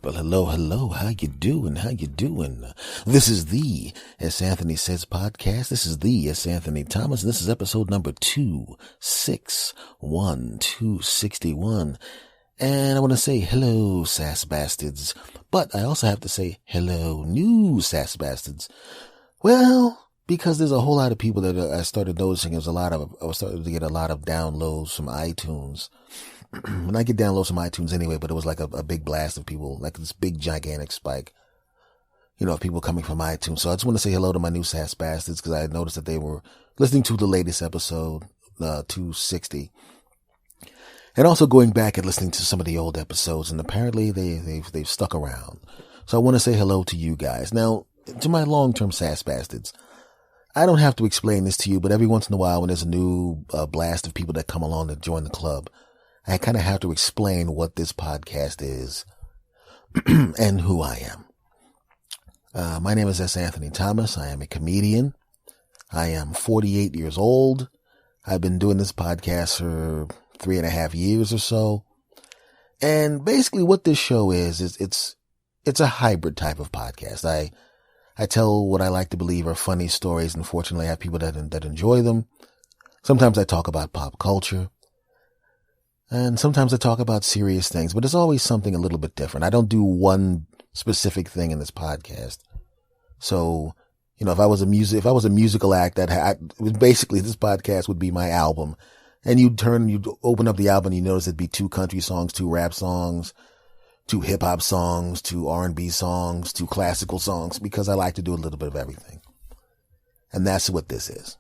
Well, hello. How you doing? This is the S. Anthony Says podcast. This is the S. Anthony Thomas. This is episode number 261. And I want to say hello, sass bastards. But I also have to say hello, new sass bastards. Well, because there's a whole lot of people that I started noticing. I was starting to get a lot of downloads from iTunes. And I get downloads from iTunes anyway, but it was like a big blast of people, like this big gigantic spike, of people coming from iTunes. So I just want to say hello to my new sass bastards because I noticed that they were listening to the latest episode, 260. And also going back and listening to some of the old episodes, and apparently they've stuck around. So I want to say hello to you guys. Now, to my long-term sass bastards, I don't have to explain this to you, but every once in a while when there's a new blast of people that come along to join the club, I kind of have to explain what this podcast is and who I am. My name is S. Anthony Thomas. I am a comedian. I am 48 years old. I've been doing this podcast for 3.5 years or so. And basically what this show is it's a hybrid type of podcast. I tell what I like to believe are funny stories, and fortunately I have people that enjoy them. Sometimes I talk about pop culture. And sometimes I talk about serious things, but there's always something a little bit different. I don't do one specific thing in this podcast. So, if I was a musical act basically this podcast would be my album. And you'd open up the album and you notice it'd be 2 country songs, 2 rap songs, 2 hip hop songs, 2 R&B songs, 2 classical songs, because I like to do a little bit of everything. And that's what this is,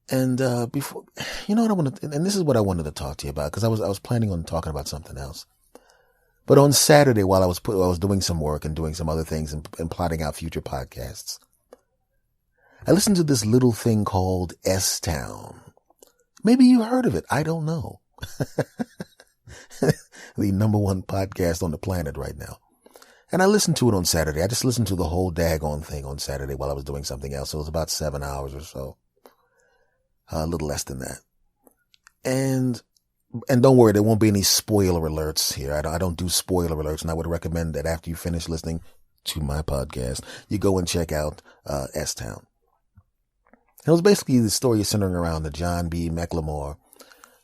And, before, and this is what I wanted to talk to you about, because I was planning on talking about something else. But on Saturday, while I was doing some work and doing some other things and plotting out future podcasts, I listened to this little thing called S-Town. Maybe you heard of it. I don't know. The #1 podcast on the planet right now. And I listened to it on Saturday. I just listened to the whole daggone thing on Saturday while I was doing something else. So it was about 7 hours or so. A little less than that. And don't worry, there won't be any spoiler alerts here. I don't do spoiler alerts, and I would recommend that after you finish listening to my podcast, you go and check out S-Town. It was basically the story centering around the John B. McLemore,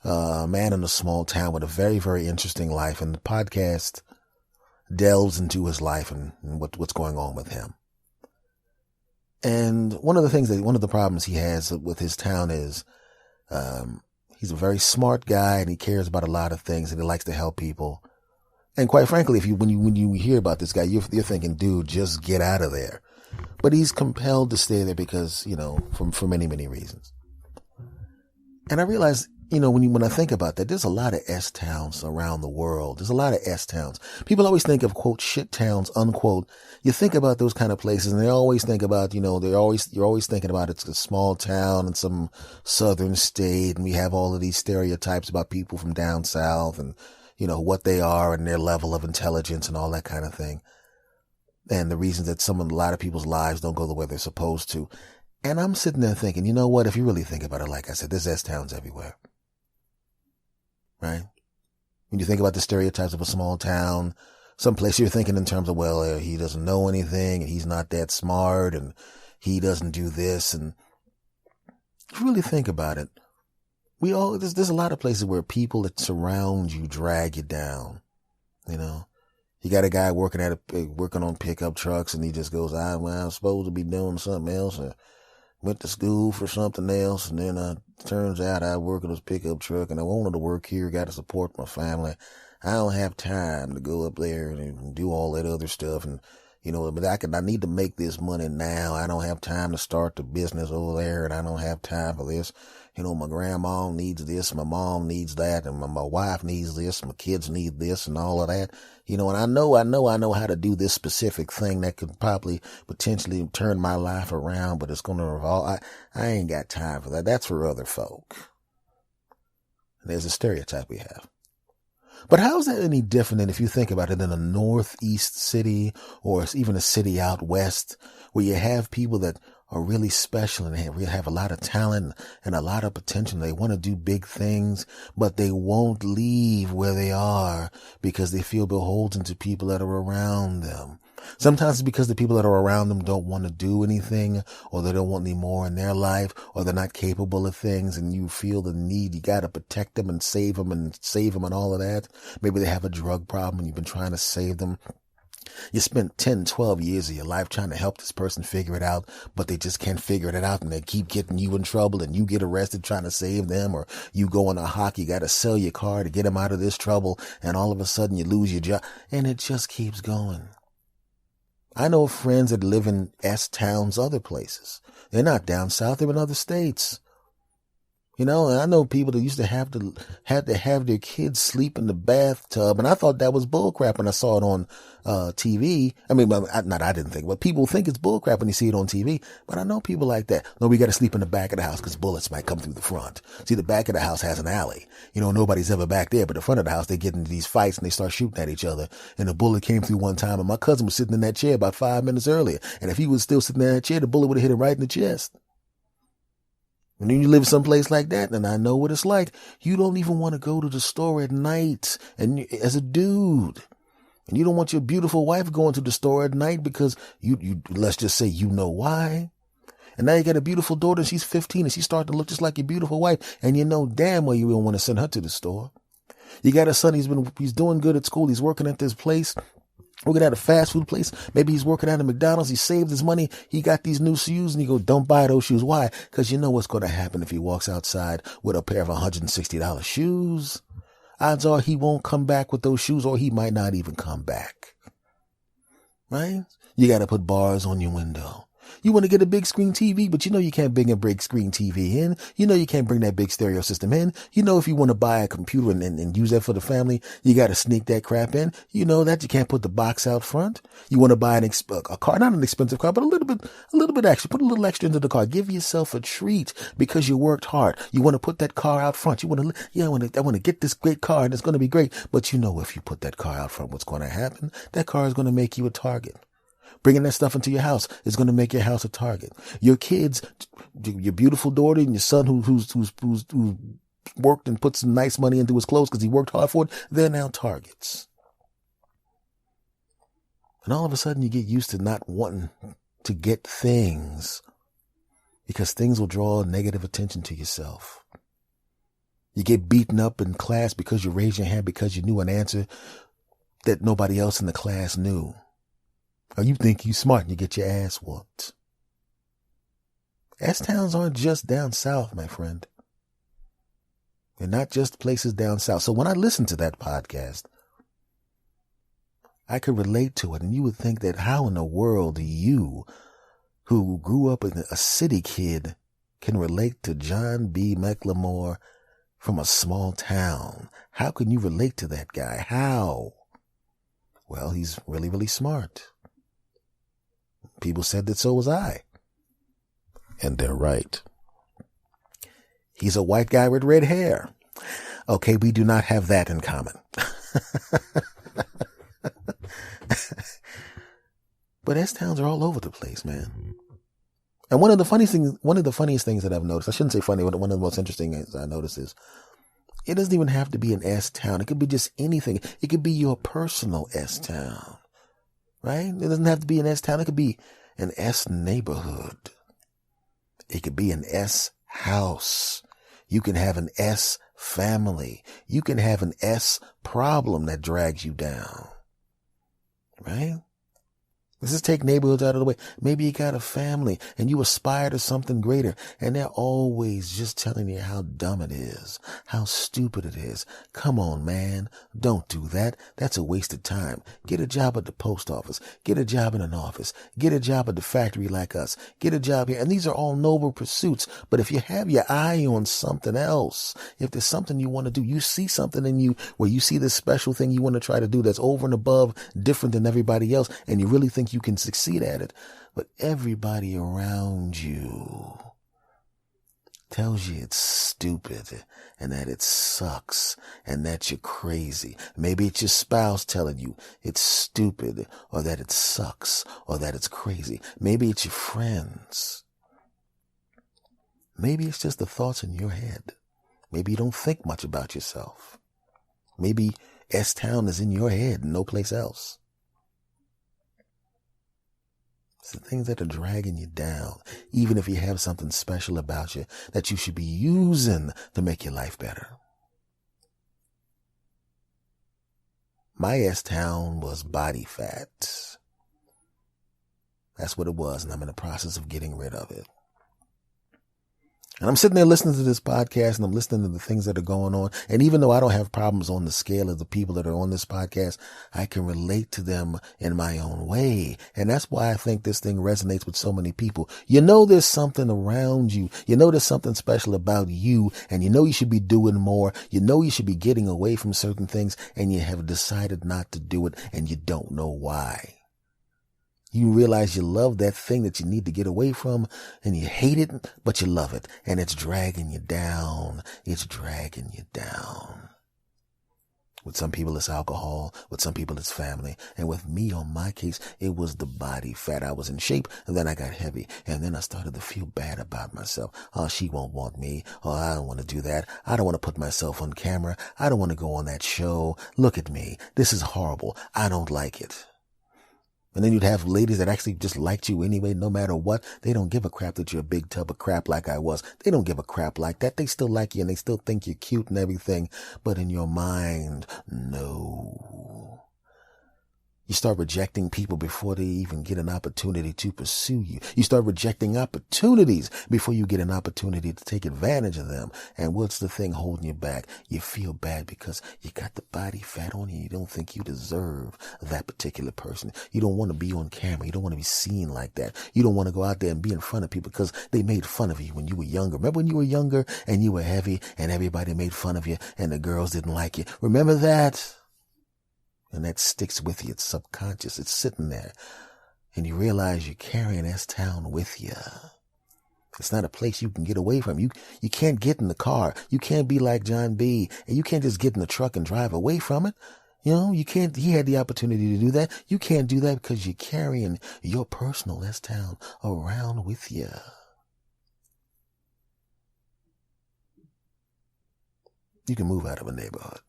a man in a small town with a very, very interesting life, and the podcast delves into his life and what's going on with him. And one of the problems he has with his town is, he's a very smart guy and he cares about a lot of things and he likes to help people. And quite frankly, when you hear about this guy, you're thinking, dude, just get out of there. But he's compelled to stay there because, for many, many reasons. And I realize, when I think about that, there's a lot of S-towns around the world. There's a lot of S-towns. People always think of, quote, shit towns, unquote. You think about those kind of places and they always think about, you're always thinking about it's a small town in some southern state. And we have all of these stereotypes about people from down south and, what they are and their level of intelligence and all that kind of thing. And the reasons that a lot of people's lives don't go the way they're supposed to. And I'm sitting there thinking, you know what? If you really think about it, like I said, there's S-towns everywhere. Right? When you think about the stereotypes of a small town, someplace you're thinking in terms of, well, he doesn't know anything and he's not that smart and he doesn't do this. And if you really think about it, there's a lot of places where people that surround you drag you down. You got a guy working on pickup trucks and he just goes, I'm supposed to be doing something else, or went to school for something else, and then turns out I work on this pickup truck and I wanted to work here, got to support my family. I don't have time to go up there and do all that other stuff, and but I need to make this money now. I don't have time to start the business over there, and I don't have time for this. My grandma needs this, my mom needs that, and my wife needs this, my kids need this, and all of that. And I know how to do this specific thing that could potentially turn my life around, but it's going to revolve. I ain't got time for that. That's for other folk. There's a stereotype we have. But how is that any different than if you think about it in a northeast city or even a city out west where you have people that are really special and they have a lot of talent and a lot of potential. They want to do big things, but they won't leave where they are because they feel beholden to people that are around them. Sometimes it's because the people that are around them don't want to do anything, or they don't want any more in their life, or they're not capable of things, and you feel the need. You got to protect them and save them and all of that. Maybe they have a drug problem and you've been trying to save them. You spent 10, 12 years of your life trying to help this person figure it out, but they just can't figure it out, and they keep getting you in trouble, and you get arrested trying to save them, or you go on a hawk, you got to sell your car to get them out of this trouble, and all of a sudden you lose your job, and it just keeps going. I know friends that live in S-towns, other places. They're not down south, they're in other states. You know, and I know people that used to have their kids sleep in the bathtub, and I thought that was bullcrap when I saw it on TV. I mean, I didn't think, but people think it's bullcrap when you see it on TV. But I know people like that. No, we got to sleep in the back of the house because bullets might come through the front. See, the back of the house has an alley. You know, nobody's ever back there, but the front of the house, they get into these fights and they start shooting at each other. And a bullet came through one time, and my cousin was sitting in that chair about 5 minutes earlier. And if he was still sitting in that chair, the bullet would have hit him right in the chest. When you live someplace like that, and I know what it's like, you don't even want to go to the store at night, and as a dude, and you don't want your beautiful wife going to the store at night because you let's just say you know why. And now you got a beautiful daughter, and she's 15, and she's starting to look just like your beautiful wife, and you know damn well you don't want to send her to the store. You got a son, he's doing good at school, he's working at this place, working at a fast food place. Maybe he's working at a McDonald's. He saved his money. He got these new shoes, and you go, don't buy those shoes. Why? Because you know what's going to happen if he walks outside with a pair of $160 shoes. Odds are he won't come back with those shoes, or he might not even come back. Right? You got to put bars on your window. You want to get a big screen TV, but you know you can't bring a big screen TV in. You know you can't bring that big stereo system in. You know if you want to buy a computer and use that for the family, you got to sneak that crap in. You know that you can't put the box out front. You want to buy a car, not an expensive car, but a little bit extra. Put a little extra into the car. Give yourself a treat because you worked hard. You want to put that car out front. I want to get this great car, and it's going to be great. But you know if you put that car out front, what's going to happen? That car is going to make you a target. Bringing that stuff into your house is going to make your house a target. Your kids, your beautiful daughter and your son who's worked and put some nice money into his clothes because he worked hard for it, they're now targets. And all of a sudden you get used to not wanting to get things because things will draw negative attention to yourself. You get beaten up in class because you raised your hand because you knew an answer that nobody else in the class knew. Or you think you smart and you get your ass whooped. S-towns aren't just down south, my friend. They're not just places down south. So when I listen to that podcast, I could relate to it. And you would think that how in the world you, who grew up as a city kid, can relate to John B. McLemore from a small town. How can you relate to that guy? How? Well, he's really, really smart. People said that so was I. And they're right. He's a white guy with red hair. Okay, we do not have that in common. But S-towns are all over the place, man. And one of the funniest things that I've noticed, I shouldn't say funny, but one of the most interesting things I noticed is it doesn't even have to be an S-town. It could be just anything. It could be your personal S-town. Right? It doesn't have to be an S-town. It could be an S neighborhood. It could be an S house. You can have an S family. You can have an S problem that drags you down. Right? Let's just take neighborhoods out of the way. Maybe you got a family and you aspire to something greater, and they're always just telling you how dumb it is, how stupid it is. Come on, man. Don't do that. That's a waste of time. Get a job at the post office. Get a job in an office. Get a job at the factory like us. Get a job here. And these are all noble pursuits. But if you have your eye on something else, if there's something you want to do, you see something in you where you see this special thing you want to try to do that's over and above, different than everybody else, and you really think you can succeed at it, but everybody around you tells you it's stupid and that it sucks and that you're crazy. Maybe it's your spouse telling you it's stupid or that it sucks or that it's crazy. Maybe it's your friends. Maybe it's just the thoughts in your head. Maybe you don't think much about yourself. Maybe S-Town is in your head and no place else. It's the things that are dragging you down, even if you have something special about you that you should be using to make your life better. My S-Town was body fat. That's what it was, and I'm in the process of getting rid of it. And I'm sitting there listening to this podcast, and I'm listening to the things that are going on. And even though I don't have problems on the scale of the people that are on this podcast, I can relate to them in my own way. And that's why I think this thing resonates with so many people. You know there's something around you. You know there's something special about you, and you know you should be doing more. You know you should be getting away from certain things, and you have decided not to do it, and you don't know why. You realize you love that thing that you need to get away from, and you hate it, but you love it. And it's dragging you down. It's dragging you down. With some people, it's alcohol. With some people, it's family. And with me, on my case, it was the body fat. I was in shape, and then I got heavy. And then I started to feel bad about myself. Oh, she won't want me. Oh, I don't want to do that. I don't want to put myself on camera. I don't want to go on that show. Look at me. This is horrible. I don't like it. And then you'd have ladies that actually just liked you anyway, no matter what. They don't give a crap that you're a big tub of crap like I was. They don't give a crap like that. They still like you and they still think you're cute and everything. But in your mind, no. You start rejecting people before they even get an opportunity to pursue you. You start rejecting opportunities before you get an opportunity to take advantage of them. And what's the thing holding you back? You feel bad because you got the body fat on you. You don't think you deserve that particular person. You don't want to be on camera. You don't want to be seen like that. You don't want to go out there and be in front of people because they made fun of you when you were younger. Remember when you were younger and you were heavy and everybody made fun of you and the girls didn't like you? Remember that? And that sticks with you. It's subconscious. It's sitting there. And you realize you're carrying S-Town with you. It's not a place you can get away from. You can't get in the car. You can't be like John B. And you can't just get in the truck and drive away from it. You know, you can't. He had the opportunity to do that. You can't do that because you're carrying your personal S-Town around with you. You can move out of a neighborhood.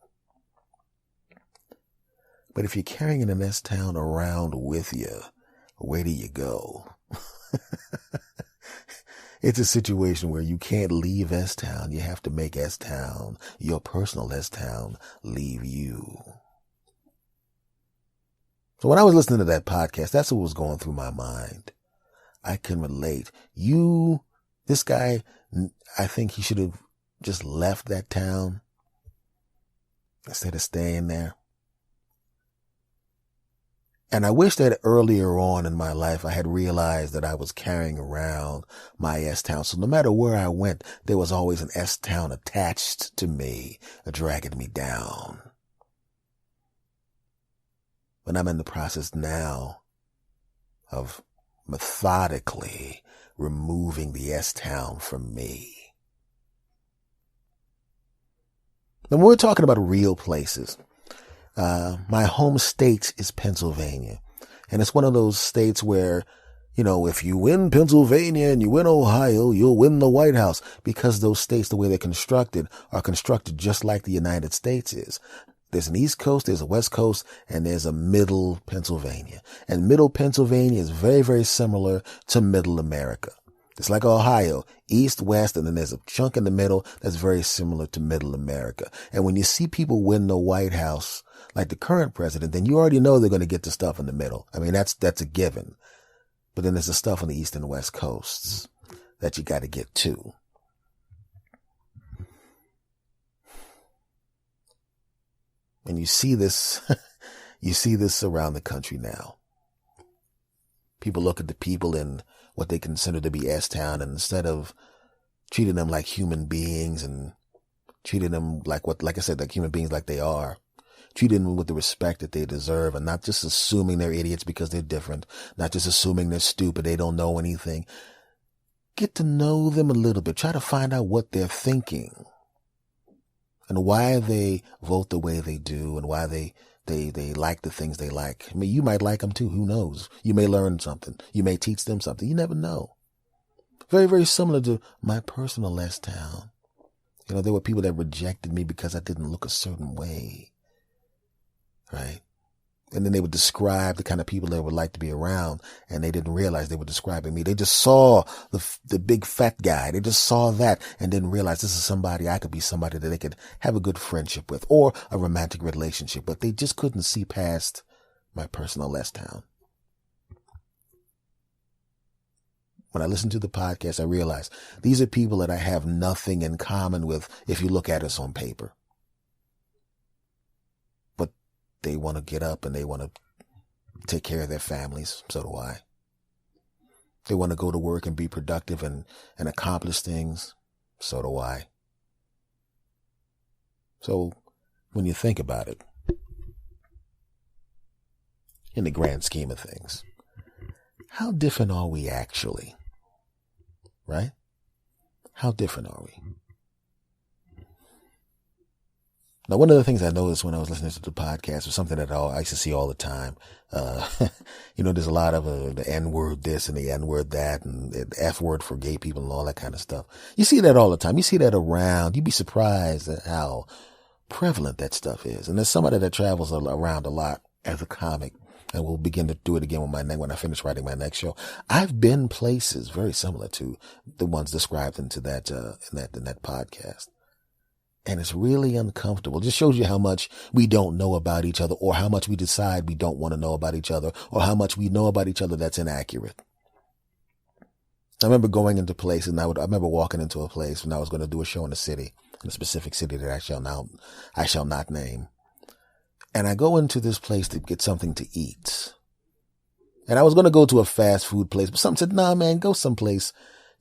But if you're carrying an S-Town around with you, where do you go? It's a situation where you can't leave S-Town. You have to make S-Town, your personal S-Town, leave you. So when I was listening to that podcast, that's what was going through my mind. I can relate. This guy, I think he should have just left that town instead of staying there. And I wish that earlier on in my life, I had realized that I was carrying around my S-Town. So no matter where I went, there was always an S-Town attached to me, dragging me down. But I'm in the process now of methodically removing the S-Town from me. And we're talking about real places. My home state is Pennsylvania. And it's one of those states where, you know, if you win Pennsylvania and you win Ohio, you'll win the White House, because those states, the way they're constructed, are constructed just like the United States is. There's an East Coast, there's a West Coast, and there's a middle Pennsylvania. And middle Pennsylvania is very, very similar to middle America. It's like Ohio, east, west, and then there's a chunk in the middle that's very similar to middle America. And when you see people win the White House, like the current president, then you already know they're going to get the stuff in the middle. I mean, that's a given. But then there's the stuff on the east and west coasts that you got to get to. And you see this, around the country now. People look at the people in what they consider to be S-Town, and instead of treating them like human beings and treating them like I said, like human beings like they are, treating them with the respect that they deserve, and not just assuming they're idiots because they're different, not just assuming they're stupid, they don't know anything. Get to know them a little bit. Try to find out what they're thinking and why they vote the way they do and why they like the things they like. I mean, you might like them too. Who knows? You may learn something. You may teach them something. You never know. Very, very similar to my personal last town. There were people that rejected me because I didn't look a certain way. Right? And then they would describe the kind of people they would like to be around, and they didn't realize they were describing me. They just saw the big fat guy. They just saw that and didn't realize this is somebody, I could be somebody that they could have a good friendship with or a romantic relationship, but they just couldn't see past my personal last town. When I listened to the podcast, I realized these are people that I have nothing in common with if you look at us on paper. But they want to get up and they want to take care of their families. So do I. They want to go to work and be productive and accomplish things. So do I. So when you think about it, in the grand scheme of things, how different are we actually? Right? How different are we? Now, one of the things I noticed when I was listening to the podcast was something that I used to see all the time. There's a lot of the N-word this and the N-word that and the F-word for gay people and all that kind of stuff. You see that all the time. You see that around. You'd be surprised at how prevalent that stuff is. And there's somebody that travels around a lot as a comic. And we'll begin to do it again when I finish writing my next show. I've been places very similar to the ones described into that in that podcast. And it's really uncomfortable. It just shows you how much we don't know about each other, or how much we decide we don't want to know about each other, or how much we know about each other that's inaccurate. I remember going into places, and I remember walking into a place when I was going to do a show in a specific city that I shall not name. And I go into this place to get something to eat. And I was going to go to a fast food place, but something said, nah, man, go someplace.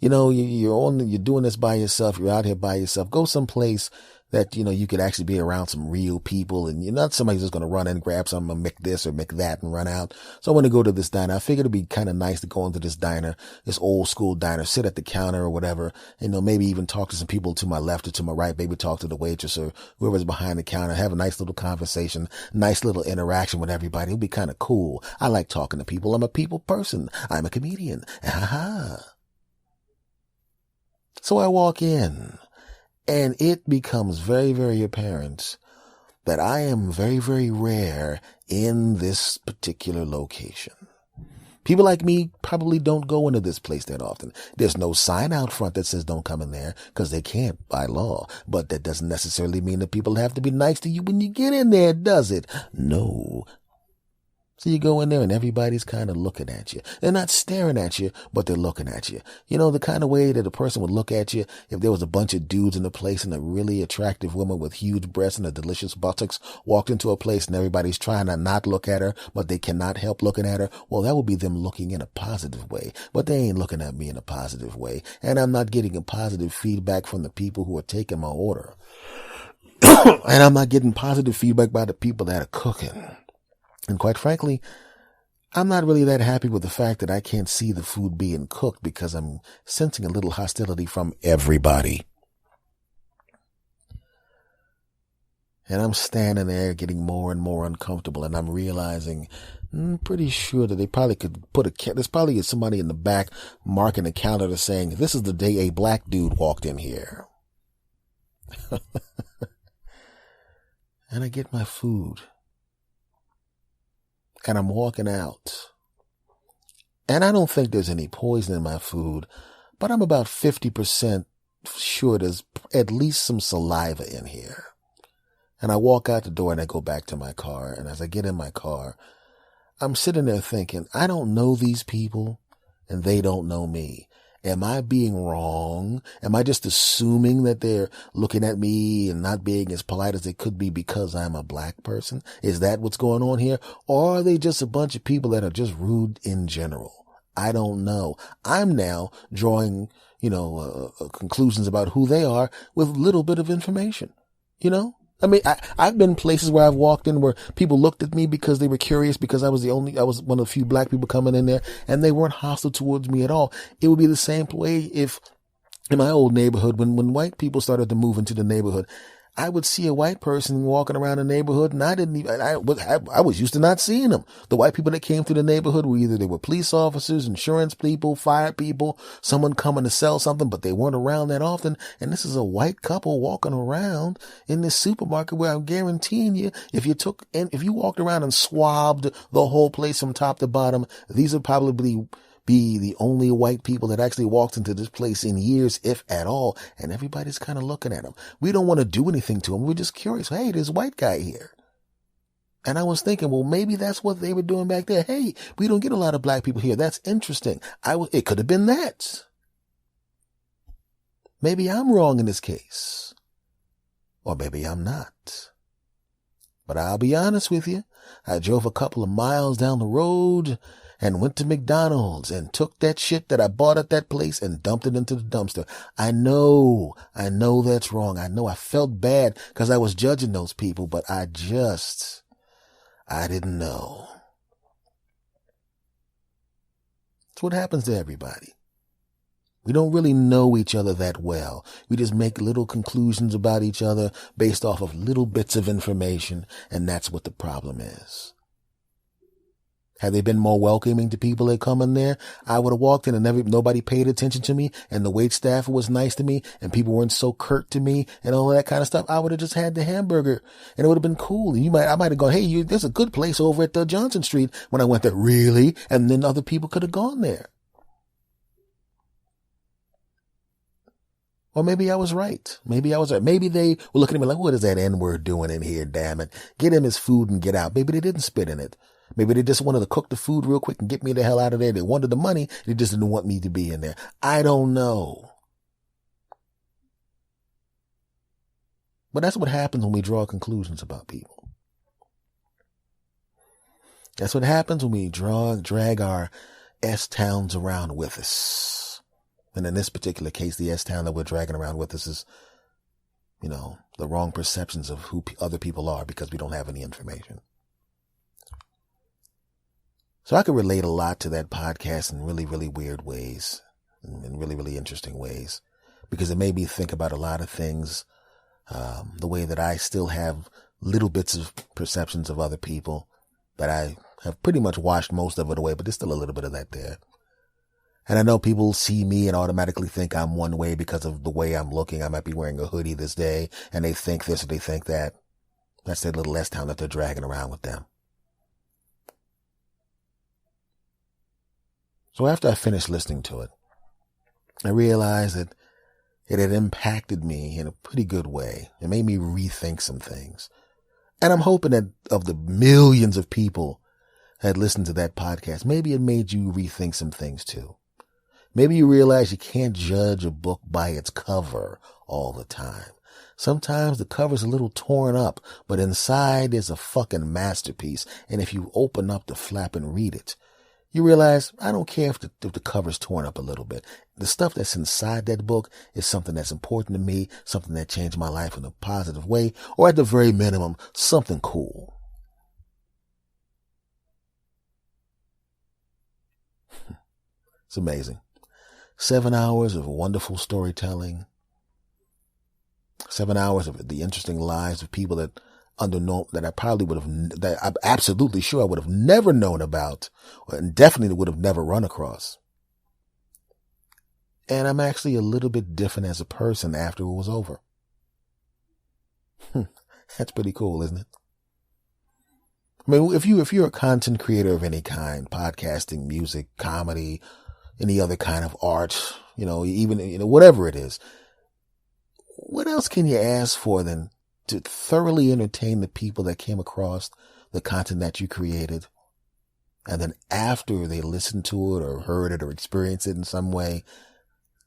You're doing this by yourself. You're out here by yourself. Go someplace that, you could actually be around some real people, and you're not somebody just going to run in and grab something and make this or make that and run out. So I want to go to this diner. I figured it'd be kind of nice to go into this diner, this old school diner, sit at the counter or whatever, maybe even talk to some people to my left or to my right, maybe talk to the waitress or whoever's behind the counter, have a nice little conversation, nice little interaction with everybody. It'd be kind of cool. I like talking to people. I'm a people person. I'm a comedian. So I walk in, and it becomes very, very apparent that I am very, very rare in this particular location. People like me probably don't go into this place that often. There's no sign out front that says don't come in there, because they can't by law. But that doesn't necessarily mean that people have to be nice to you when you get in there, does it? No. So you go in there and everybody's kind of looking at you. They're not staring at you, but they're looking at you. The kind of way that a person would look at you if there was a bunch of dudes in the place and a really attractive woman with huge breasts and a delicious buttocks walked into a place and everybody's trying to not look at her, but they cannot help looking at her. Well, that would be them looking in a positive way, but they ain't looking at me in a positive way. And I'm not getting a positive feedback from the people who are taking my order. And I'm not getting positive feedback by the people that are cooking. And quite frankly, I'm not really that happy with the fact that I can't see the food being cooked, because I'm sensing a little hostility from everybody. And I'm standing there getting more and more uncomfortable, and I'm realizing, I'm pretty sure that they probably could there's probably somebody in the back marking a calendar saying, this is the day a black dude walked in here. And I get my food. And I'm walking out. And I don't think there's any poison in my food, but I'm about 50% sure there's at least some saliva in here. And I walk out the door and I go back to my car. And as I get in my car, I'm sitting there thinking, I don't know these people and they don't know me. Am I being wrong? Am I just assuming that they're looking at me and not being as polite as they could be because I'm a black person? Is that what's going on here? Or are they just a bunch of people that are just rude in general? I don't know. I'm now drawing, conclusions about who they are with a little bit of information, I've been places where I've walked in where people looked at me because they were curious, because I was one of the few black people coming in there, and they weren't hostile towards me at all. It would be the same way if in my old neighborhood, when white people started to move into the neighborhood, I would see a white person walking around the neighborhood, and I was used to not seeing them. The white people that came through the neighborhood were either they were police officers, insurance people, fire people, someone coming to sell something, but they weren't around that often. And this is a white couple walking around in this supermarket where I'm guaranteeing you, if you walked around and swabbed the whole place from top to bottom, these would probably be the only white people that actually walked into this place in years, if at all. And everybody's kind of looking at them. We don't want to do anything to them. We're just curious. Hey, there's a white guy here. And I was thinking, well, maybe that's what they were doing back there. Hey, we don't get a lot of black people here. That's interesting. It could have been that. Maybe I'm wrong in this case. Or maybe I'm not. But I'll be honest with you. I drove a couple of miles down the road and went to McDonald's and took that shit that I bought at that place and dumped it into the dumpster. I know that's wrong. I know I felt bad because I was judging those people, but I didn't know. That's what happens to everybody. We don't really know each other that well. We just make little conclusions about each other based off of little bits of information, and that's what the problem is. Had they been more welcoming to people that come in there, I would have walked in and nobody paid attention to me, and the wait staff was nice to me, and people weren't so curt to me and all that kind of stuff. I would have just had the hamburger, and it would have been cool. And I might have gone, hey, there's a good place over at Johnson Street. When I went there, really? And then other people could have gone there. Or maybe I was right. Maybe they were looking at me like, what is that N-word doing in here, damn it? Get him his food and get out. Maybe they didn't spit in it. Maybe they just wanted to cook the food real quick and get me the hell out of there. They wanted the money. They just didn't want me to be in there. I don't know. But that's what happens when we draw conclusions about people. That's what happens when we drag our S-towns around with us. And in this particular case, the S-town that we're dragging around with us is, the wrong perceptions of who other people are because we don't have any information. So I could relate a lot to that podcast in really, really weird ways, in really, really interesting ways, because it made me think about a lot of things, the way that I still have little bits of perceptions of other people, but I have pretty much washed most of it away, but there's still a little bit of that there. And I know people see me and automatically think I'm one way because of the way I'm looking. I might be wearing a hoodie this day, and they think this or they think that. That's their little S-town that they're dragging around with them. So after I finished listening to it, I realized that it had impacted me in a pretty good way. It made me rethink some things. And I'm hoping that of the millions of people that had listened to that podcast, maybe it made you rethink some things too. Maybe you realize you can't judge a book by its cover all the time. Sometimes the cover's a little torn up, but inside is a fucking masterpiece. And if you open up the flap and read it, you realize, I don't care if the cover's torn up a little bit. The stuff that's inside that book is something that's important to me, something that changed my life in a positive way, or at the very minimum, something cool. It's amazing. 7 hours of wonderful storytelling. 7 hours of the interesting lives of people that that I'm absolutely sure I would have never known about, and definitely would have never run across. And I'm actually a little bit different as a person after it was over. That's pretty cool, isn't it? I mean, if you're a content creator of any kind, podcasting, music, comedy, any other kind of art, whatever it is, what else can you ask for than to thoroughly entertain the people that came across the content that you created? And then after they listened to it or heard it or experienced it in some way,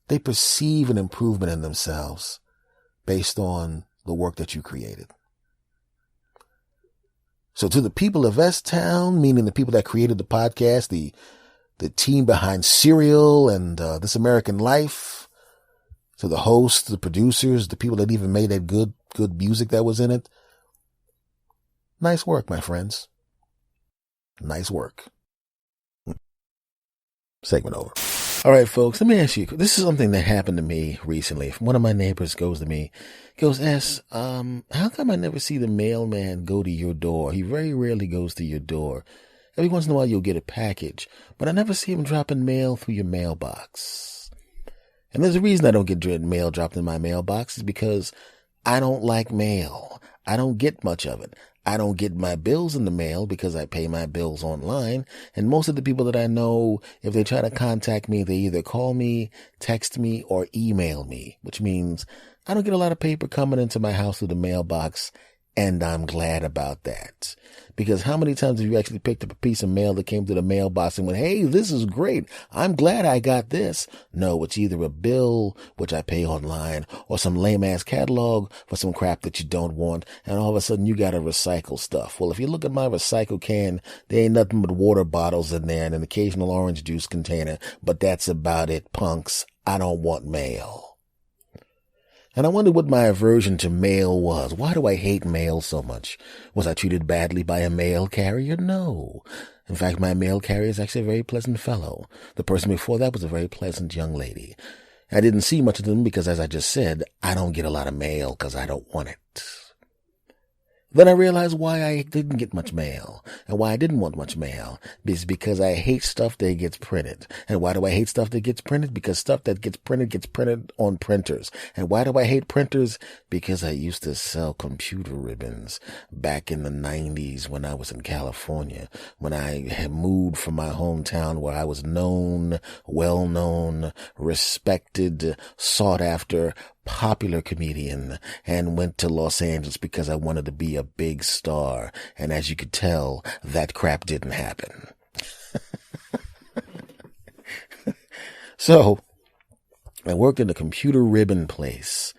they perceive an improvement in themselves based on the work that you created. So to the people of S-Town, meaning the people that created the podcast, the team behind Serial and This American Life, to the hosts, the producers, the people that even made that good music that was in it. Nice work, my friends. Nice work. Segment over. All right, folks, let me ask you, this is something that happened to me recently. One of my neighbors goes to me, goes, how come I never see the mailman go to your door? He very rarely goes to your door. Every once in a while you'll get a package, but I never see him dropping mail through your mailbox. And there's a reason I don't get mail dropped in my mailbox is because I don't like mail. I don't get much of it. I don't get my bills in the mail because I pay my bills online. And most of the people that I know, if they try to contact me, they either call me, text me, or email me, which means I don't get a lot of paper coming into my house through the mailbox. And I'm glad about that. Because how many times have you actually picked up a piece of mail that came to the mailbox and went, hey, this is great. I'm glad I got this. No, it's either a bill, which I pay online, or some lame-ass catalog for some crap that you don't want. And all of a sudden, you got to recycle stuff. Well, if you look at my recycle can, there ain't nothing but water bottles in there and an occasional orange juice container. But that's about it, punks. I don't want mail. And I wonder what my aversion to mail was. Why do I hate mail so much? Was I treated badly by a mail carrier? No. In fact, my mail carrier is actually a very pleasant fellow. The person before that was a very pleasant young lady. I didn't see much of them because, as I just said, I don't get a lot of mail because I don't want it. Then I realized why I didn't get much mail and why I didn't want much mail is because I hate stuff that gets printed. And why do I hate stuff that gets printed? Because stuff that gets printed on printers. And why do I hate printers? Because I used to sell computer ribbons back in the 90s when I was in California, when I had moved from my hometown where I was known, well-known, respected, sought after, popular comedian, and went to Los Angeles because I wanted to be a big star. And as you could tell, that crap didn't happen. So I worked in a computer ribbon place.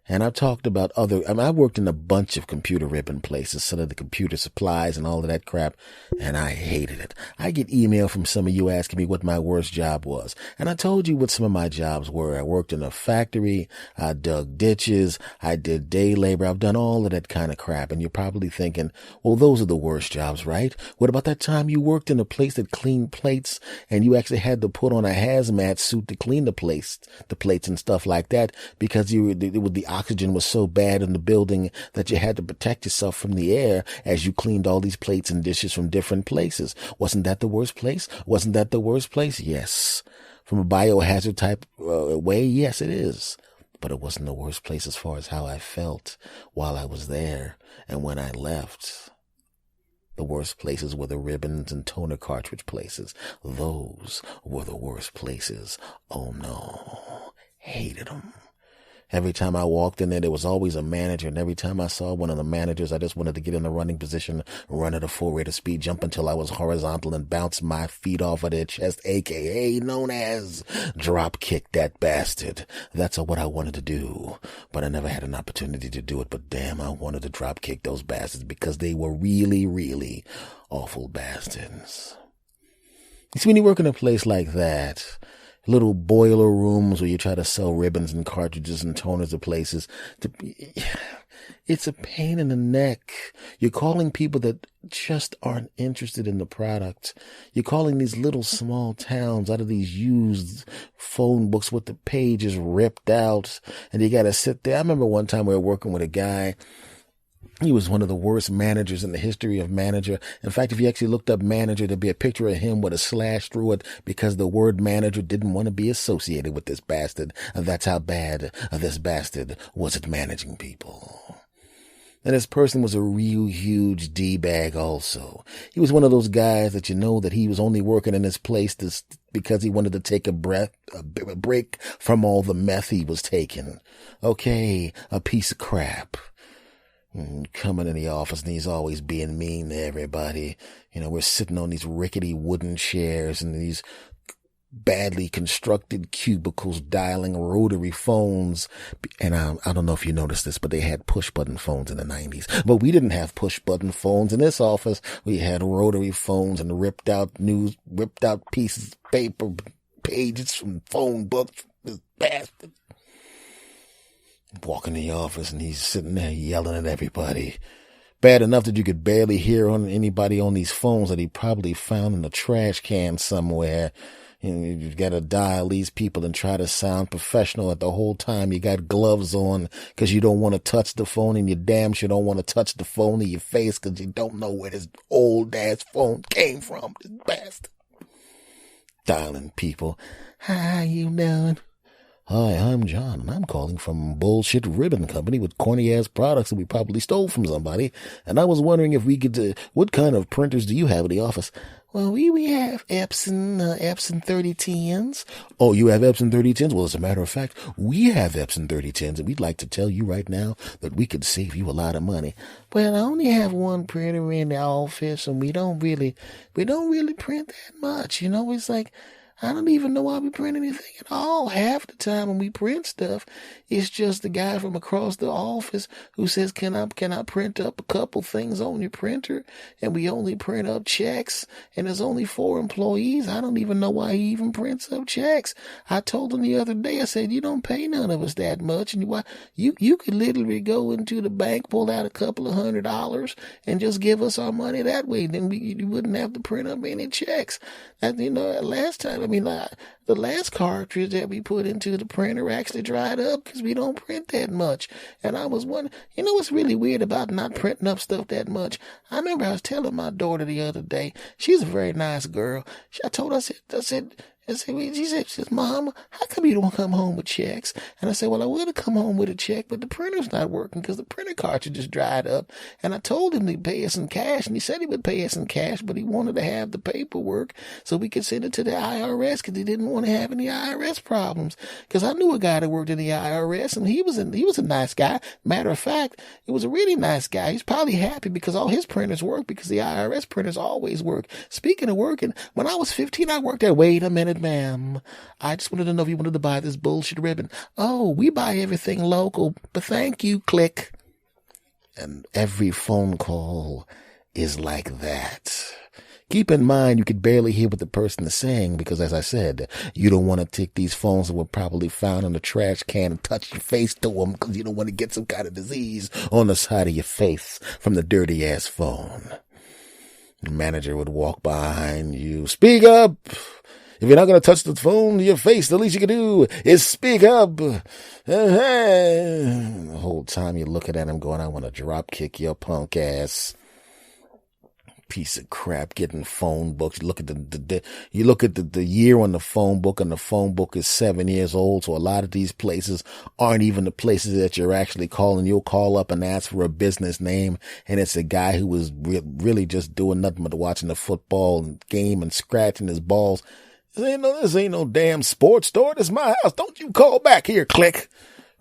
And I've talked about I worked in a bunch of computer ribbon places, some of the computer supplies and all of that crap, and I hated it. I get email from some of you asking me what my worst job was. And I told you what some of my jobs were. I worked in a factory, I dug ditches, I did day labor, I've done all of that kind of crap. And you're probably thinking, well, those are the worst jobs, right? What about that time you worked in a place that cleaned plates and you actually had to put on a hazmat suit to clean the plates and stuff like that because the oxygen was so bad in the building that you had to protect yourself from the air as you cleaned all these plates and dishes from different places. Wasn't that the worst place? Wasn't that the worst place? Yes. From a biohazard type way, yes, it is. But it wasn't the worst place as far as how I felt while I was there and when I left. The worst places were the ribbons and toner cartridge places. Those were the worst places. Oh no. Hated them. Every time I walked in there was always a manager, and every time I saw one of the managers, I just wanted to get in a running position, run at a full rate of speed, jump until I was horizontal, and bounce my feet off of their chest, a.k.a. known as drop kick that bastard. That's what I wanted to do, but I never had an opportunity to do it, but damn, I wanted to drop kick those bastards because they were really, really awful bastards. You see, when you work in a place like that, little boiler rooms where you try to sell ribbons and cartridges and toners to places, it's a pain in the neck. You're calling people that just aren't interested in the product. You're calling these little small towns out of these used phone books with the pages ripped out, and you got to sit there. I remember one time we were working with a guy. He was one of the worst managers in the history of manager. In fact, if you actually looked up manager, there'd be a picture of him with a slash through it because the word manager didn't want to be associated with this bastard. That's how bad this bastard was at managing people. And this person was a real huge D-bag also. He was one of those guys that you know that he was only working in this place because he wanted to take a break from all the meth he was taking. Okay, a piece of crap. Coming in the office and he's always being mean to everybody. You know, we're sitting on these rickety wooden chairs and these badly constructed cubicles dialing rotary phones. And I don't know if you noticed this, but they had push button phones in the 90s. But we didn't have push button phones in this office. We had rotary phones and ripped out pieces of paper, pages from phone books. This bastard. Walk in the office and he's sitting there yelling at everybody. Bad enough that you could barely hear on anybody on these phones that he probably found in a trash can somewhere. And you've got to dial these people and try to sound professional at the whole time. You got gloves on because you don't want to touch the phone, and you damn sure don't want to touch the phone in your face because you don't know where this old ass phone came from. This bastard. Dialing people. How you doing? Hi, I'm John, and I'm calling from Bullshit Ribbon Company with corny-ass products that we probably stole from somebody. And I was wondering if we could, what kind of printers do you have in the office? Well, we have Epson 3010s. Oh, you have Epson 3010s? Well, as a matter of fact, we have Epson 3010s, and we'd like to tell you right now that we could save you a lot of money. Well, I only have one printer in the office, and we don't really print that much. You know, it's like, I don't even know why we print anything at all. Half the time when we print stuff, it's just the guy from across the office who says, can I print up a couple things on your printer? And we only print up checks, and there's only 4 employees. I don't even know why he even prints up checks. I told him the other day, I said, you don't pay none of us that much. And you could literally go into the bank, pull out a couple of $100 and just give us our money that way. Then you wouldn't have to print up any checks. And, last time, the last cartridge that we put into the printer actually dried up because we don't print that much. And I was wondering, what's really weird about not printing up stuff that much? I remember I was telling my daughter the other day, she's a very nice girl. I told her, she said, Mama, how come you don't come home with checks? And I said, well, I would have come home with a check, but the printer's not working because the printer cartridge just dried up. And I told him to pay us in cash, and he said he would pay us in cash, but he wanted to have the paperwork so we could send it to the IRS because he didn't want to have any IRS problems. Because I knew a guy that worked in the IRS, and he was a nice guy. Matter of fact, he was a really nice guy. He's probably happy because all his printers work because the IRS printers always work. Speaking of working, when I was 15, I worked at, wait a minute, ma'am. I just wanted to know if you wanted to buy this bullshit ribbon. Oh, we buy everything local, but thank you, click. And every phone call is like that. Keep in mind, you could barely hear what the person is saying because, as I said, you don't want to take these phones that were probably found in the trash can and touch your face to them because you don't want to get some kind of disease on the side of your face from the dirty-ass phone. The manager would walk behind you. Speak up! If you're not going to touch the phone to your face, the least you can do is speak up. The whole time you're looking at him going, I want to drop kick your punk ass. Piece of crap getting phone books. You look at the year on the phone book, and the phone book is 7 years old. So a lot of these places aren't even the places that you're actually calling. You'll call up and ask for a business name, and it's a guy who was really just doing nothing but watching the football game and scratching his balls. This ain't no damn sports store. This is my house. Don't you call back here, click.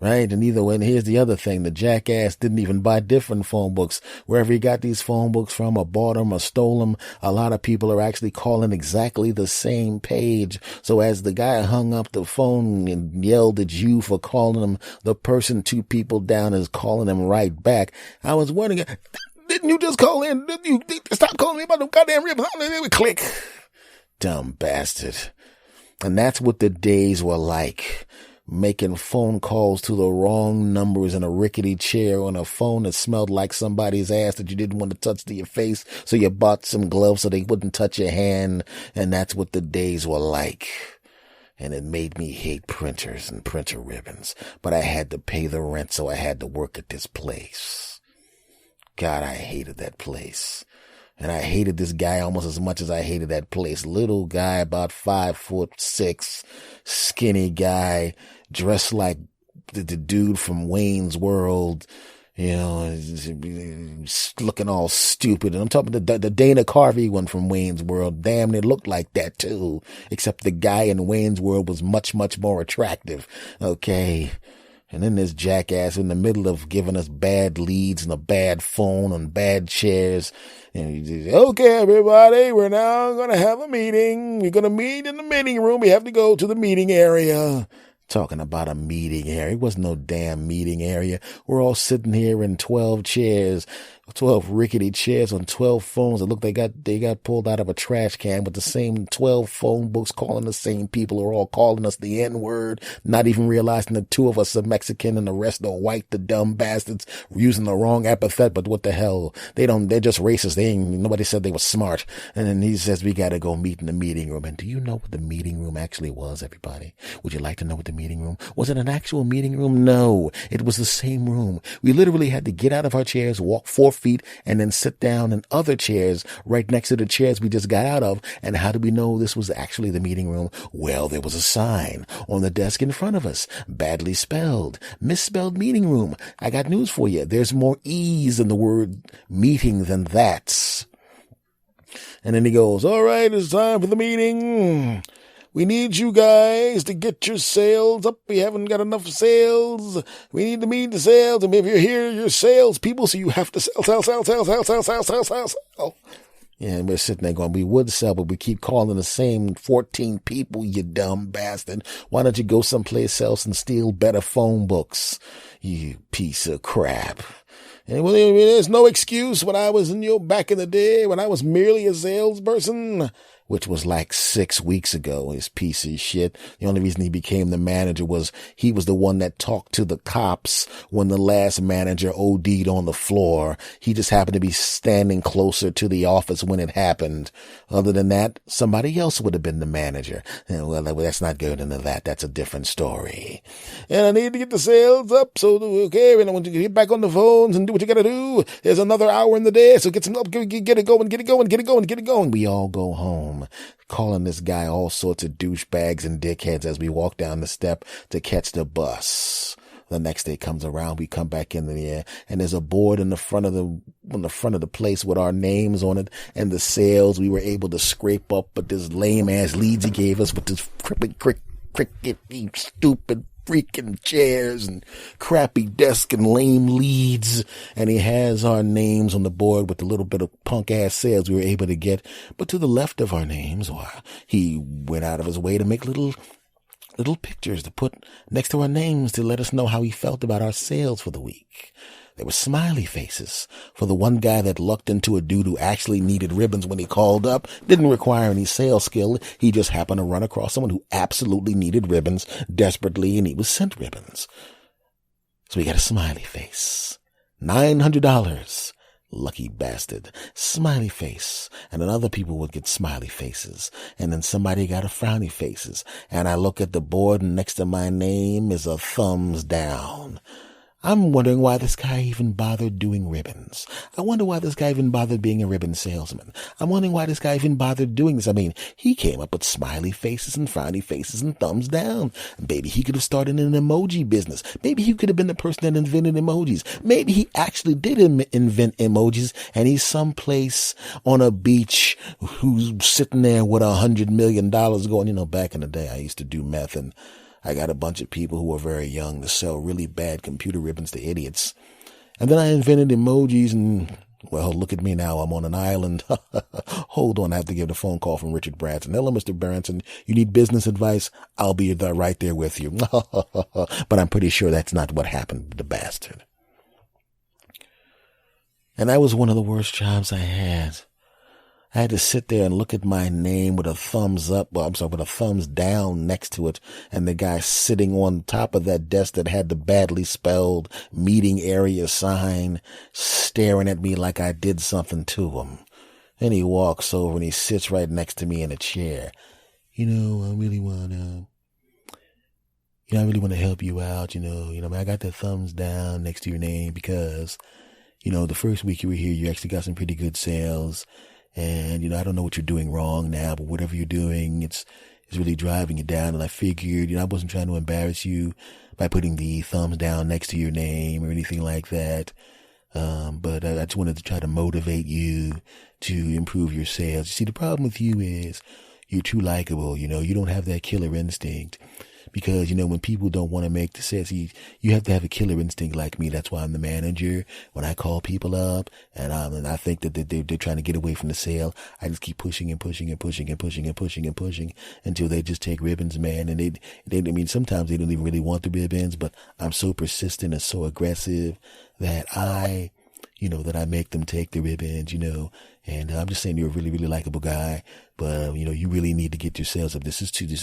Right? And here's the other thing. The jackass didn't even buy different phone books. Wherever he got these phone books from, or bought them, or stole them, a lot of people are actually calling exactly the same page. So as the guy hung up the phone and yelled at you for calling him, the person 2 people down is calling him right back. I was wondering, didn't you just call in? Didn't you stop calling me about them goddamn ribbons? Click. Dumb bastard. And that's what the days were like. Making phone calls to the wrong numbers in a rickety chair on a phone that smelled like somebody's ass that you didn't want to touch to your face, so you bought some gloves so they wouldn't touch your hand. And that's what the days were like. And it made me hate printers and printer ribbons. But I had to pay the rent, so I had to work at this place. God, I hated that place. And I hated this guy almost as much as I hated that place. Little guy, about 5'6", skinny guy, dressed like the dude from Wayne's World, looking all stupid. And I'm talking the Dana Carvey one from Wayne's World. Damn, it looked like that too. Except the guy in Wayne's World was much, much more attractive. Okay. And then this jackass in the middle of giving us bad leads and a bad phone and bad chairs. And he says, okay, everybody, we're now going to have a meeting. We're going to meet in the meeting room. We have to go to the meeting area. Talking about a meeting area. It wasn't no damn meeting area. We're all sitting here in 12 chairs 12 rickety chairs on 12 phones that look they got pulled out of a trash can with the same 12 phone books calling the same people who are all calling us the N-word, not even realizing the two of us are Mexican and the rest are white, the dumb bastards using the wrong epithet, but what the hell? They're just racist. Nobody said they were smart. And then he says, we gotta go meet in the meeting room. And do you know what the meeting room actually was, everybody? Would you like to know what the meeting room was? It an actual meeting room? No, it was the same room. We literally had to get out of our chairs, walk 4 feet, and then sit down in other chairs right next to the chairs we just got out of. And how do we know this was actually the meeting room? Well, there was a sign on the desk in front of us, badly spelled, misspelled meeting room. I got news for you. There's more E's in the word meeting than that's. And then he goes, all right, it's time for the meeting. We need you guys to get your sales up. We haven't got enough sales. We need to meet the sales. And if you're here, you're sales people, so you have to sell. Yeah, and we're sitting there going, we would sell, but we keep calling the same 14 people, you dumb bastard. Why don't you go someplace else and steal better phone books, you piece of crap? And well, there's no excuse when I was back in the day when I was merely a salesperson, which was like 6 weeks ago, his piece of shit. The only reason he became the manager was he was the one that talked to the cops when the last manager OD'd on the floor. He just happened to be standing closer to the office when it happened. Other than that, somebody else would have been the manager. And well, that's not going into that. That's a different story. And I need to get the sales up. So, okay, and I want you to get back on the phones and do what you got to do. There's another hour in the day. So get some up, get it going. We all go home, calling this guy all sorts of douchebags and dickheads as we walk down the step to catch the bus. The next day comes around, we come back in there, and there's a board in the front of the place with our names on it and the sales we were able to scrape up, but this lame ass leads he gave us with this crickety stupid freaking chairs and crappy desk and lame leads, and he has our names on the board with the little bit of punk ass sales we were able to get. But to the left of our names, he went out of his way to make little pictures to put next to our names to let us know how he felt about our sales for the week. There were smiley faces for the one guy that lucked into a dude who actually needed ribbons when he called up. Didn't require any sales skill. He just happened to run across someone who absolutely needed ribbons desperately, and he was sent ribbons. So we got a smiley face. $900. Lucky bastard. Smiley face. And then other people would get smiley faces. And then somebody got a frowny faces. And I look at the board, and next to my name is a thumbs down. I'm wondering why this guy even bothered doing ribbons. I wonder why this guy even bothered being a ribbon salesman. I'm wondering why this guy even bothered doing this. I mean, he came up with smiley faces and frowny faces and thumbs down. Maybe he could have started an emoji business. Maybe he could have been the person that invented emojis. Maybe he actually did invent emojis, and he's someplace on a beach who's sitting there with $100 million going, back in the day I used to do meth, and I got a bunch of people who were very young to sell really bad computer ribbons to idiots. And then I invented emojis, and, well, look at me now. I'm on an island. Hold on. I have to give the phone call from Richard Branson. Hello, Mr. Branson. You need business advice? I'll be right there with you. But I'm pretty sure that's not what happened to the bastard. And that was one of the worst jobs I had. I had to sit there and look at my name with a thumbs up, with a thumbs down next to it, and the guy sitting on top of that desk that had the badly spelled meeting area sign staring at me like I did something to him. And he walks over and he sits right next to me in a chair. I really want to help you out, I got that thumbs down next to your name because, the first week you were here, you actually got some pretty good sales. And, I don't know what you're doing wrong now, but whatever you're doing, it's really driving you down. And I figured, I wasn't trying to embarrass you by putting the thumbs down next to your name or anything like that. But I just wanted to try to motivate you to improve your sales. You see, the problem with you is you're too likable. You don't have that killer instinct. Because, when people don't want to make the sales, you have to have a killer instinct like me. That's why I'm the manager. When I call people up and I think that they're trying to get away from the sale, I just keep pushing and pushing and pushing and pushing and pushing and pushing until they just take ribbons, man. And sometimes they don't even really want the ribbons, but I'm so persistent and so aggressive that I that I make them take the ribbons, and I'm just saying you're a really, really likable guy, but, you really need to get your sales up. This is Tuesday.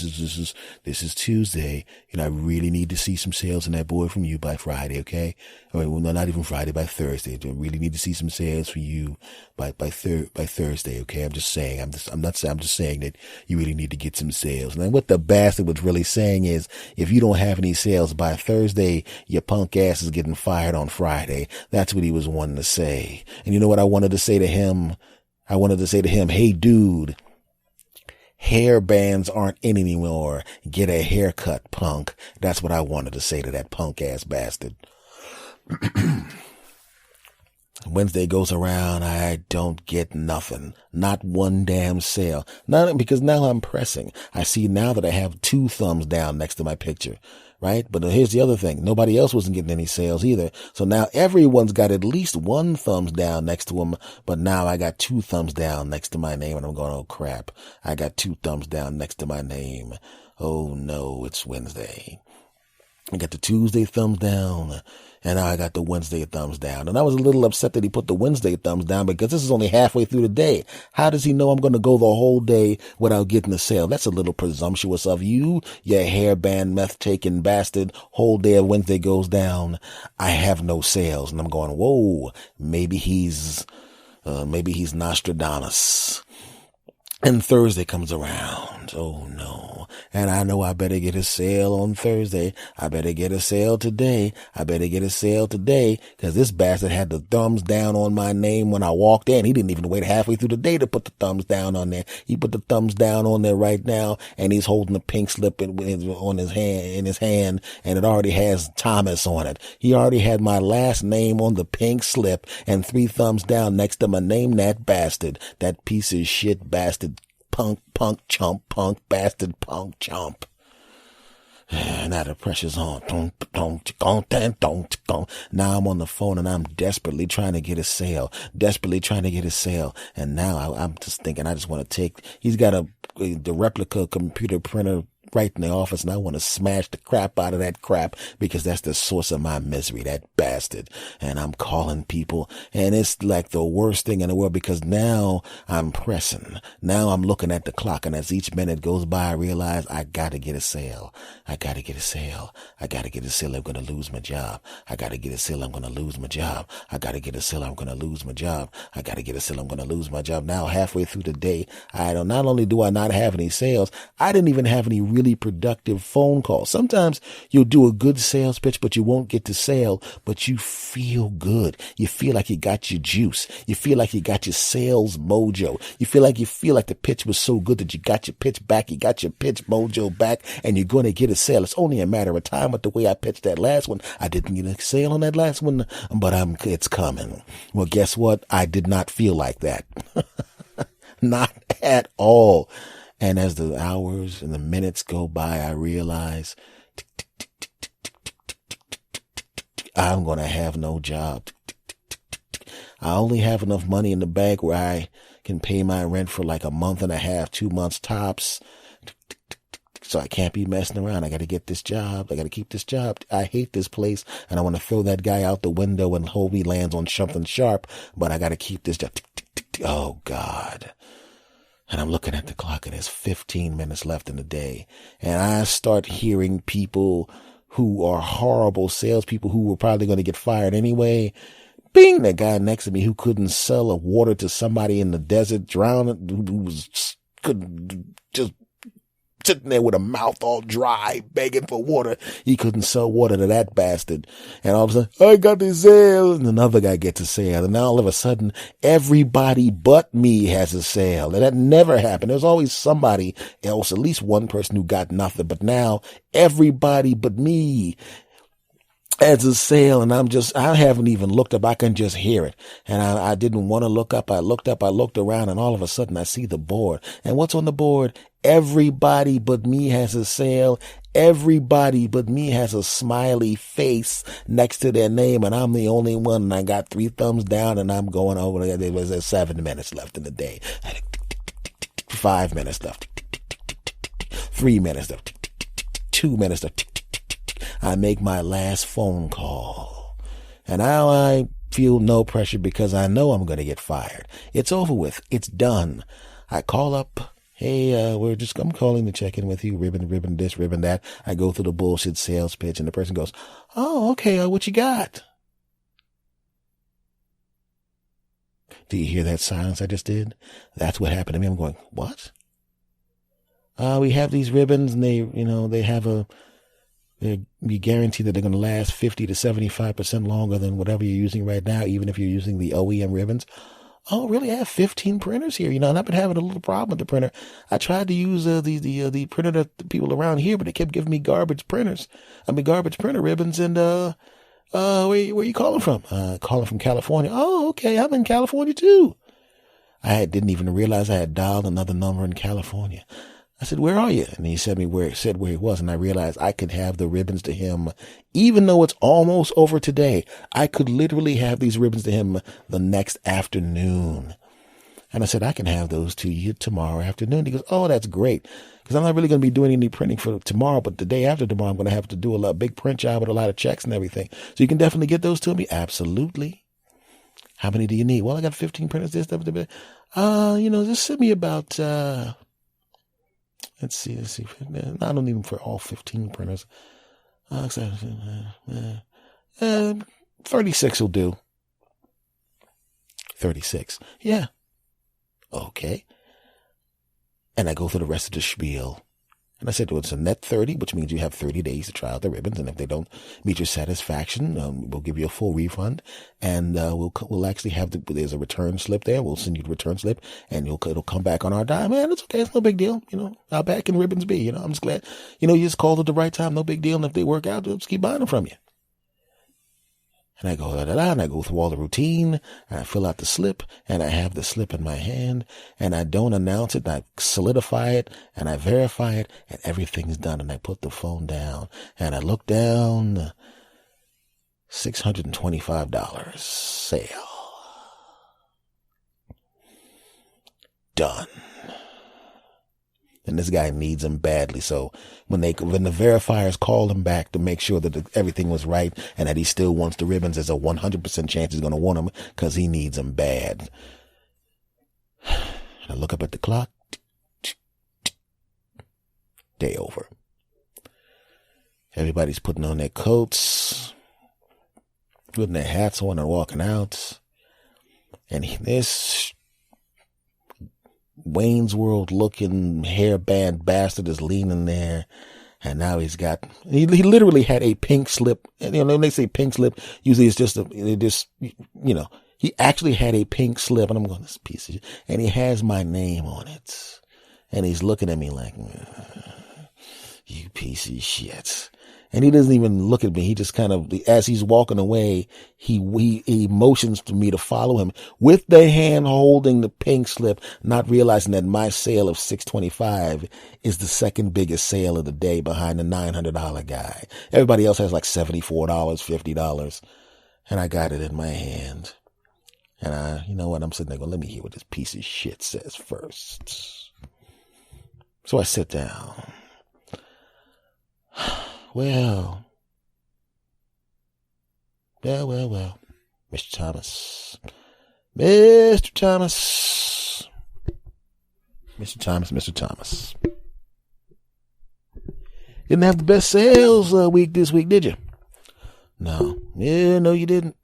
I really need to see some sales on that board from you by Friday, okay? Well, no, not even Friday, by Thursday. I really need to see some sales for you by Thursday, okay? I'm just saying, I'm just saying that you really need to get some sales. And then what the bastard was really saying is, if you don't have any sales by Thursday, your punk ass is getting fired on Friday. That's what he was wanting to say. And you know what I wanted to say to him? Hey dude, hair bands aren't in anymore. Get a haircut, punk. That's what I wanted to say to that punk ass bastard. Wednesday goes around, I don't get nothing. Not one damn sale. Not because now I'm pressing. I see now that I have 2 thumbs down next to my picture. Right? But here's the other thing. Nobody else wasn't getting any sales either. So now everyone's got at least 1 thumbs down next to them. But now I got 2 thumbs down next to my name. And I'm going, oh crap. I got 2 thumbs down next to my name. Oh no, it's Wednesday. I got the Tuesday thumbs down, and now I got the Wednesday thumbs down. And I was a little upset that he put the Wednesday thumbs down because this is only halfway through the day. How does he know I'm going to go the whole day without getting a sale? That's a little presumptuous of you, you hairband meth-taking bastard. Whole day of Wednesday goes down. I have no sales. And I'm going, whoa, maybe he's Nostradamus. And Thursday comes around. Oh no. And I know I better get a sale on Thursday. I better get a sale today. Cause this bastard had the thumbs down on my name when I walked in. He didn't even wait halfway through the day to put the thumbs down on there. He put the thumbs down on there right now, and he's holding a pink slip in his hand, and it already has Thomas on it. He already had my last name on the pink slip and 3 thumbs down next to my name, that bastard, that piece of shit bastard. Punk chump, punk bastard, punk chump. Now the pressure's on. Now I'm on the phone and I'm desperately trying to get a sale. And now I'm just thinking, I just want to he's got the replica computer printer right in the office, and I want to smash the crap out of that crap because that's the source of my misery, that bastard. And I'm calling people, and it's like the worst thing in the world because now I'm pressing. Now I'm looking at the clock, and as each minute goes by, I realize I got to get a sale. I'm going to lose my job. I'm going to lose my job. Now halfway through the day, not only do I not have any sales, I didn't even have any really productive phone calls. Sometimes you'll do a good sales pitch, but you won't get to sale, but you feel good. You feel like you got your juice. You feel like you got your sales mojo. You feel like the pitch was so good that you got your pitch back. You got your pitch mojo back, and you're going to get a sale. It's only a matter of time. With the way I pitched that last one, I didn't get a sale on that last one, but it's coming. Well, guess what? I did not feel like that. Not at all. And as the hours and the minutes go by, I realize I'm going to have no job. I only have enough money in the bank where I can pay my rent for like a month and a half, 2 months tops. So I can't be messing around. I got to get this job. I got to keep this job. I hate this place, and I want to throw that guy out the window and hope he lands on something sharp, but I got to keep this job. Oh, God. And I'm looking at the clock, and there's 15 minutes left in the day. And I start hearing people who are horrible salespeople who were probably going to get fired anyway. Bing! The guy next to me who couldn't sell a water to somebody in the desert, drowning, who couldn't just sitting there with a mouth all dry, begging for water. He couldn't sell water to that bastard. And all of a sudden, I got this sale. And another guy gets a sale. And now all of a sudden, everybody but me has a sale. And that never happened. There's always somebody else, at least one person who got nothing. But now, everybody but me has a sale, and I haven't even looked up. I can just hear it. And I didn't want to look up. I looked around, and all of a sudden I see the board. And what's on the board? Everybody but me has a sale. Everybody but me has a smiley face next to their name, and I'm the only one, and I got 3 thumbs down, and I'm going over there. There was 7 minutes left in the day. 5 minutes left. 3 minutes left. 2 minutes left. I make my last phone call. And now I feel no pressure because I know I'm going to get fired. It's over with. It's done. I call up. Hey, I'm calling to check in with you. Ribbon this, ribbon that. I go through the bullshit sales pitch and the person goes, oh, okay. What you got? Do you hear that silence I just did? That's what happened to me. I'm going, what? We have these ribbons and we guarantee that they're going to last 50 to 75% longer than whatever you're using right now, even if you're using the OEM ribbons. Oh, really? I have 15 printers here, and I've been having a little problem with the printer. I tried to use the printer that the people around here, but they kept giving me garbage printer ribbons. And where you calling from? Calling from California. Oh, okay. I'm in California too. I didn't even realize I had dialed another number in California. I said, where are you? And he said where he was. And I realized I could have the ribbons to him, even though it's almost over today. I could literally have these ribbons to him the next afternoon. And I said, I can have those to you tomorrow afternoon. He goes, oh, that's great. Because I'm not really going to be doing any printing for tomorrow, but the day after tomorrow, I'm going to have to do a big print job with a lot of checks and everything. So you can definitely get those to me. Absolutely. How many do you need? Well, I got 15 printers, this, stuff. Just send me about, Let's see. I don't need them for all 15 printers. 36 will do. 36. Yeah. Okay. And I go through the rest of the spiel. And I said, well, it's a net 30, which means you have 30 days to try out the ribbons. And if they don't meet your satisfaction, we'll give you a full refund. And we'll actually there's a return slip there. We'll send you the return slip and it'll come back on our dime. Man, it's okay. It's no big deal. How bad can ribbons be? I'm just glad, you just called at the right time. No big deal. And if they work out, we'll just keep buying them from you. And I go, and I go through all the routine, and I fill out the slip, and I have the slip in my hand, and I don't announce it, and I solidify it, and I verify it, and everything's done, and I put the phone down, and I look down, $625 sale. Done. And this guy needs them badly. So when the verifiers call him back to make sure that everything was right and that he still wants the ribbons, there's a 100% chance he's going to want them because he needs them bad. I look up at the clock. Day over. Everybody's putting on their coats, putting their hats on and walking out. And this Wayne's World looking hairband bastard is leaning there. And now he literally had a pink slip. And, when they say pink slip, usually it's he actually had a pink slip. And I'm going, this piece of shit. And he has my name on it. And he's looking at me like, you piece of shit. And he doesn't even look at me. He just kind of, as he's walking away, he motions to me to follow him with the hand holding the pink slip, not realizing that my sale of $625 is the second biggest sale of the day behind the $900 guy. Everybody else has like $74, $50. And I got it in my hand. And you know what? I'm sitting there going, let me hear what this piece of shit says first. So I sit down. Well, Mr. Thomas, Didn't have the best sales this week, did you? No. Yeah, no, you didn't.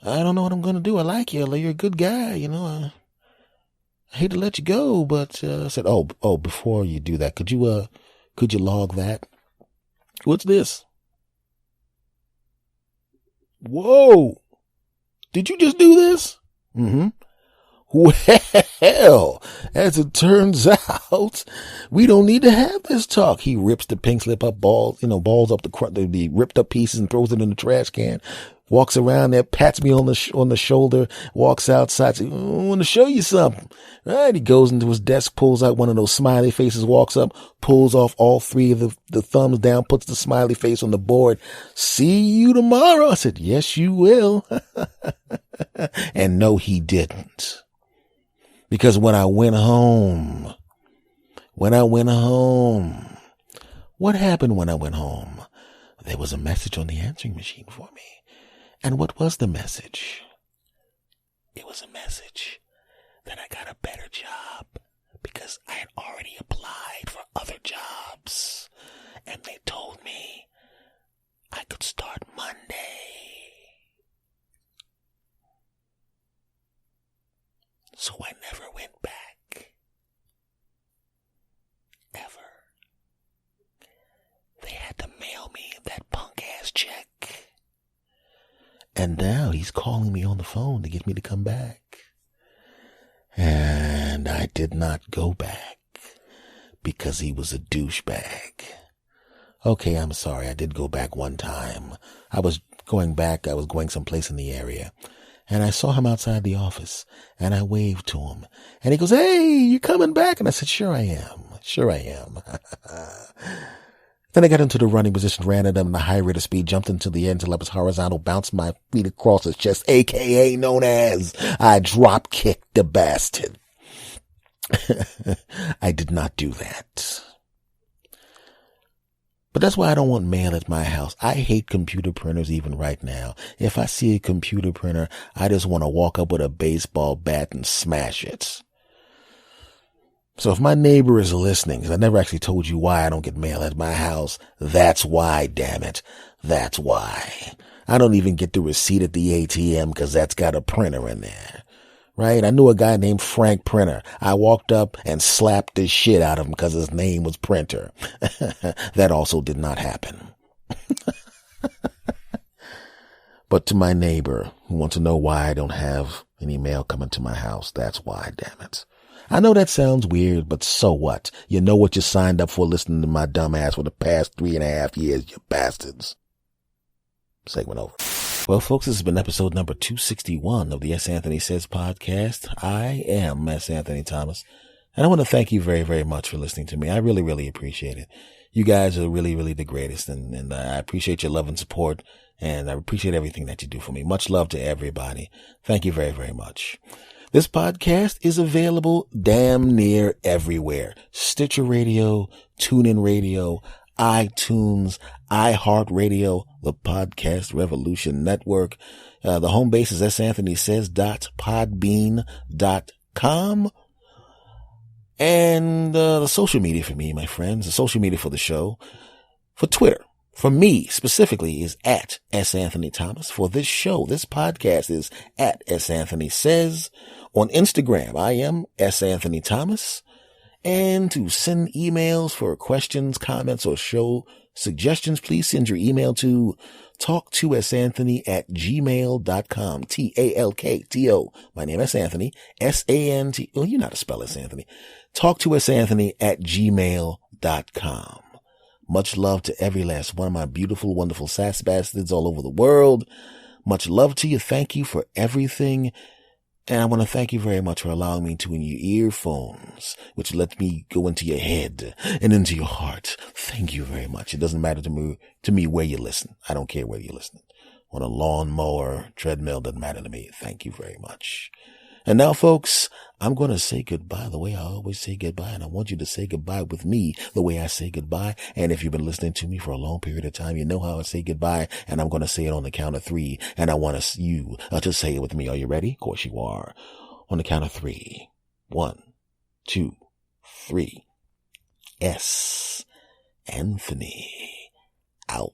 I don't know what I'm going to do. I like you. You're a good guy, I hate to let you go, but I said, oh, before you do that, could you log that? What's this? Whoa! Did you just do this? Mm-hmm. Well, as it turns out, we don't need to have this talk. He rips the pink slip up, balls up the ripped up pieces and throws it in the trash can. Walks around there, pats me on the shoulder, walks outside, says, I want to show you something. Right? He goes into his desk, pulls out one of those smiley faces, walks up, pulls off all three of the thumbs down, puts the smiley face on the board. See you tomorrow. I said, yes, you will. And no, he didn't. Because when I went home, what happened when I went home? There was a message on the answering machine for me. And what was the message? It was a message that I got a better job because I had already applied for other jobs. And they told me I could start Monday. So I never went back. Ever. They had to mail me that punk-ass check. And now he's calling me on the phone to get me to come back. And I did not go back because he was a douchebag. Okay, I'm sorry. I did go back one time. I was going someplace in the area. And I saw him outside the office. And I waved to him. And he goes, "Hey, you coming back?" And I said, "Sure I am. Sure I am." Then I got into the running position, ran at him in a high rate of speed, jumped into the air until I was horizontal, bounced my feet across his chest, a.k.a. known as I drop kicked the bastard. I did not do that. But that's why I don't want mail at my house. I hate computer printers even right now. If I see a computer printer, I just want to walk up with a baseball bat and smash it. So if my neighbor is listening, because I never actually told you why I don't get mail at my house, that's why, damn it. That's why. I don't even get the receipt at the ATM because that's got a printer in there. Right? I knew a guy named Frank Printer. I walked up and slapped the shit out of him because his name was Printer. That also did not happen. But to my neighbor who wants to know why I don't have any mail coming to my house, that's why, damn it. I know that sounds weird, but so what? You know what you signed up for listening to my dumb ass for the past 3.5 years, you bastards. Segment over. Well, folks, this has been episode number 261 of the S. Anthony Says podcast. I am S. Anthony Thomas, and I want to thank you very, very much for listening to me. I really, really appreciate it. You guys are really, really the greatest, and I appreciate your love and support, and I appreciate everything that you do for me. Much love to everybody. Thank you very, very much. This podcast is available damn near everywhere. Stitcher Radio, TuneIn Radio, iTunes, iHeartRadio, the Podcast Revolution Network. The home base is santhonysays.podbean.com. And the social media for me, my friends, the social media for the show, for Twitter, for me specifically, is at S. Anthony Thomas. For this show, this podcast is at S. Anthony Says. On Instagram, I am S. Anthony Thomas. And to send emails for questions, comments, or show suggestions, please send your email to talktosanthony@gmail.com. TALKTO. My name is Anthony. SANT. Oh, you know how to spell S. Anthony. Talktosanthony@gmail.com. Much love to every last one of my beautiful, wonderful sass bastards all over the world. Much love to you. Thank you for everything. And I want to thank you very much for allowing me to in your earphones, which lets me go into your head and into your heart. Thank you very much. It doesn't matter to me where you listen. I don't care where you listen. On a lawnmower, treadmill, doesn't matter to me. Thank you very much. And now, folks, I'm going to say goodbye the way I always say goodbye, and I want you to say goodbye with me the way I say goodbye. And if you've been listening to me for a long period of time, you know how I say goodbye, and I'm going to say it on the count of 3, and I want you to say it with me. Are you ready? Of course you are. On the count of 3. 1, 2, 3. S. Anthony out.